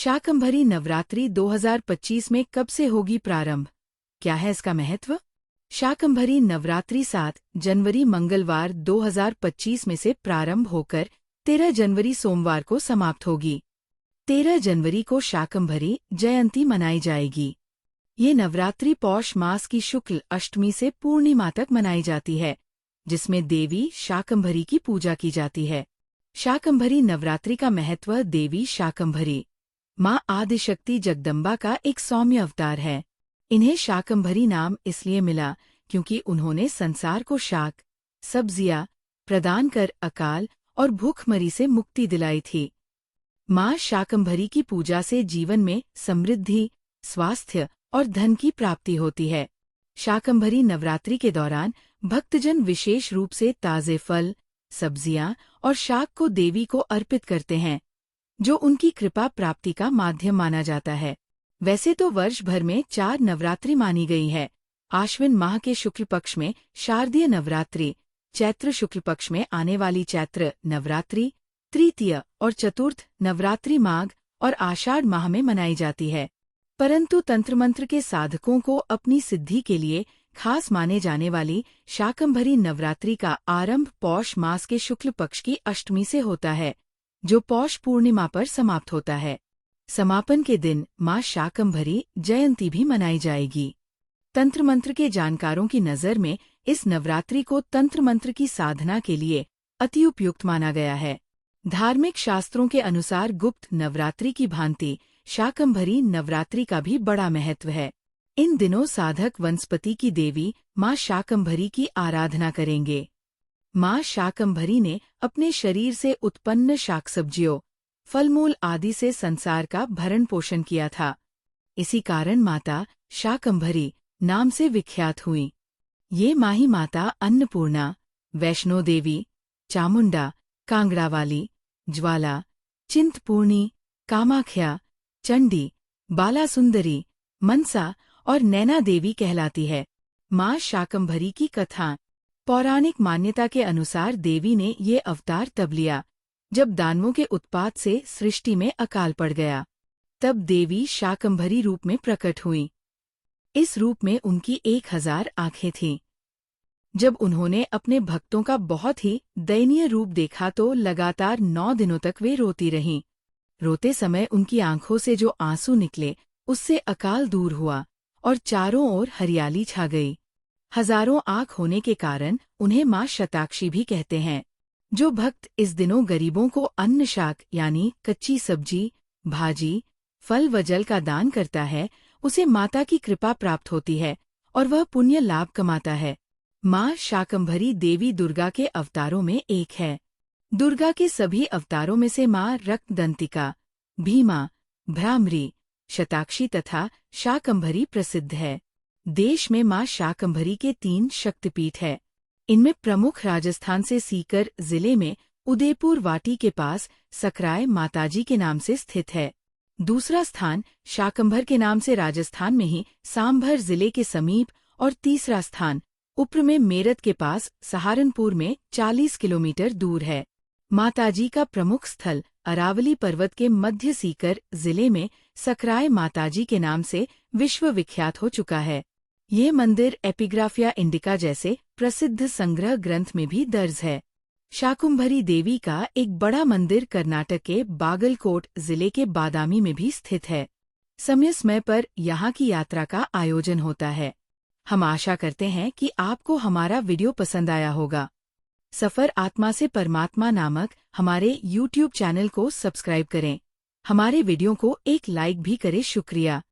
शाकंभरी नवरात्रि 2025 में कब से होगी प्रारंभ? क्या है इसका महत्व? शाकंभरी नवरात्रि 7 जनवरी मंगलवार 2025 में से प्रारंभ होकर 13 जनवरी सोमवार को समाप्त होगी। 13 जनवरी को शाकंभरी जयंती मनाई जाएगी। ये नवरात्रि पौष मास की शुक्ल अष्टमी से पूर्णिमा तक मनाई जाती है, जिसमें देवी शाकंभरी की पूजा की जाती है। शाकंभरी नवरात्रि का महत्व देवी शाकंभरी माँ आदिशक्ति जगदम्बा का एक सौम्य अवतार है। इन्हें शाकंभरी नाम इसलिए मिला क्योंकि उन्होंने संसार को शाक, सब्जियां प्रदान कर अकाल और भूखमरी से मुक्ति दिलाई थी। माँ शाकंभरी की पूजा से जीवन में समृद्धि, स्वास्थ्य और धन की प्राप्ति होती है। शाकंभरी नवरात्रि के दौरान भक्तजन विशेष रूप से ताजे फल, सब्जियां और शाक को देवी को अर्पित करते हैं, जो उनकी कृपा प्राप्ति का माध्यम माना जाता है। वैसे तो वर्ष भर में 4 नवरात्रि मानी गई है। आश्विन माह के शुक्ल पक्ष में शारदीय नवरात्रि, चैत्र शुक्ल पक्ष में आने वाली चैत्र नवरात्रि, तृतीय और चतुर्थ नवरात्रि माघ और आषाढ़ माह में मनाई जाती है। परंतु तंत्रमंत्र के साधकों को अपनी सिद्धि के लिए खास माने जाने वाली शाकंभरी नवरात्रि का आरंभ पौष मास के शुक्ल पक्ष की अष्टमी से होता है, जो पौष पूर्णिमा पर समाप्त होता है। समापन के दिन माँ शाकंभरी जयंती भी मनाई जाएगी। तंत्र मंत्र के जानकारों की नज़र में इस नवरात्रि को तंत्र मंत्र की साधना के लिए अति उपयुक्त माना गया है। धार्मिक शास्त्रों के अनुसार गुप्त नवरात्रि की भांति शाकंभरी नवरात्रि का भी बड़ा महत्व है। इन दिनों साधक वनस्पति की देवी माँ शाकंभरी की आराधना करेंगे। माँ शाकंभरी ने अपने शरीर से उत्पन्न शाक सब्जियों, फलमूल आदि से संसार का भरण पोषण किया था। इसी कारण माता शाकंभरी नाम से विख्यात हुई। ये माही माता अन्नपूर्णा, वैष्णो देवी, चामुंडा, कांगड़ावाली, ज्वाला, चिंतपूर्णी, कामाख्या, चंडी, बालासुंदरी, मनसा और नैना देवी कहलाती है। माँ शाकंभरी की कथा। पौराणिक मान्यता के अनुसार देवी ने ये अवतार तब लिया जब दानवों के उत्पात से सृष्टि में अकाल पड़ गया। तब देवी शाकंभरी रूप में प्रकट हुई। इस रूप में उनकी 1000 आंखें थीं। जब उन्होंने अपने भक्तों का बहुत ही दयनीय रूप देखा तो लगातार 9 दिनों तक वे रोती रहीं। रोते समय उनकी आंखों से जो आंसू निकले उससे अकाल दूर हुआ और चारों ओर हरियाली छा गई। हजारों आँख होने के कारण उन्हें माँ शताक्षी भी कहते हैं। जो भक्त इस दिनों गरीबों को अन्न शाक यानी कच्ची सब्जी, भाजी, फल व जल का दान करता है, उसे माता की कृपा प्राप्त होती है और वह पुण्य लाभ कमाता है। माँ शाकंभरी देवी दुर्गा के अवतारों में एक है। दुर्गा के सभी अवतारों में से माँ रक्तदंतिका, भीमा, भ्रामरी, शताक्षी तथा शाकंभरी प्रसिद्ध है। देश में माँ शाकंभरी के 3 शक्तिपीठ है। इनमें प्रमुख राजस्थान से सीकर जिले में उदयपुर वाटी के पास सकराय माताजी के नाम से स्थित है। दूसरा स्थान शाकंभर के नाम से राजस्थान में ही सांभर जिले के समीप और तीसरा स्थान उप्र में मेरठ के पास सहारनपुर में 40 किलोमीटर दूर है। माताजी का प्रमुख स्थल अरावली पर्वत के मध्य सीकर जिले में सकराय माताजी के नाम से विश्व विख्यात हो चुका है। ये मंदिर एपिग्राफिया इंडिका जैसे प्रसिद्ध संग्रह ग्रंथ में भी दर्ज है। शाकंभरी देवी का एक बड़ा मंदिर कर्नाटक के बागलकोट जिले के बादामी में भी स्थित है। समय समय पर यहाँ की यात्रा का आयोजन होता है। हम आशा करते हैं कि आपको हमारा वीडियो पसंद आया होगा। सफर आत्मा से परमात्मा नामक हमारे YouTube चैनल को सब्सक्राइब करें। हमारे वीडियो को एक लाइक भी करें। शुक्रिया।